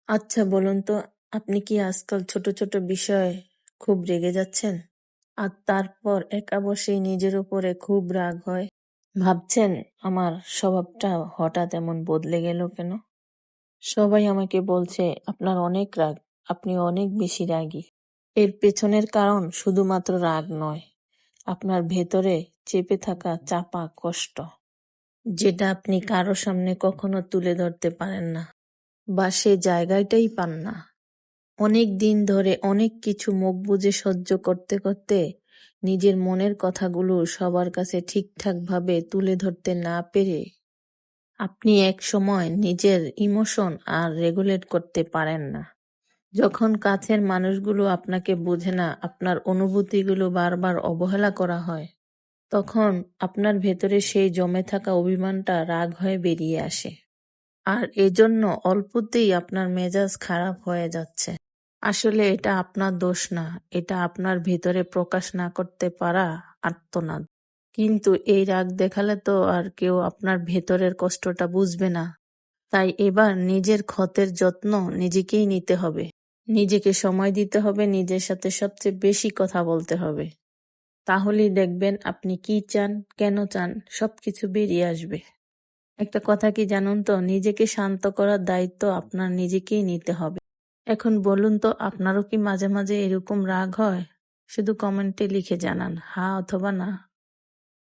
আচ্ছা বলুন তো, আপনি কি আজকাল ছোট, ছোট বিষয়ে খুব রেগে যাচ্ছেন? আর তারপর একা বসেই নিজের উপরে খুব রাগ হয়? ভাবছেন, আমার স্বভাবটা হঠাৎ এমন বদলে গেল কেন? সবাই আমাকে বলছে আপনার অনেক রাগ, আপনি অনেক বেশি রাগী। এর পেছনের কারণ শুধুমাত্র রাগ নয়, আপনার ভেতরে চেপে থাকা চাপা কষ্ট, যেটা আপনি কারো সামনে কখনো তুলে ধরতে পারেন না, বা সে জায়গাটাই পান না। অনেক দিন ধরে অনেক কিছু মুখ বুজে সহ্য করতে করতে নিজের মনের কথাগুলো সবার কাছে ঠিকঠাকভাবে তুলে ধরতে না পেরে আপনি এক সময় নিজের ইমোশন আর রেগুলেট করতে পারেন না। যখন কাছের মানুষগুলো আপনাকে বোঝে না, আপনার অনুভূতিগুলো বারবার অবহেলা করা হয়, তখন আপনার ভেতরে সেই জমে থাকা অভিমানটা রাগ হয়ে বেরিয়ে আসে। আর এজন্য অল্পতেই আপনার মেজাজ খারাপ হয়ে যাচ্ছে। আসলে এটা আপনার দোষ না, এটা আপনার ভিতরে প্রকাশ না করতে পারা আর্তনাদ। কিন্তু এই রাগ দেখালে তো আর কেউ আপনার ভেতরের কষ্টটা বুঝবে না। তাই এবার নিজের ক্ষতের যত্ন নিজেকেই নিতে হবে। নিজেকে সময় দিতে হবে, নিজের সাথে সবচেয়ে বেশি কথা বলতে হবে। তাহলেই দেখবেন আপনি কি চান, কেন চান, সবকিছু বেরিয়ে আসবে। একটা কথা কি জানুন তো, নিজেকে শান্ত করার দায়িত্ব আপনার নিজেকেই নিতে হবে। এখন বলুন তো, আপনারও কি মাঝে মাঝে এরকম রাগ হয়? শুধু কমেন্টে লিখে জানান হ্যাঁ অথবা না।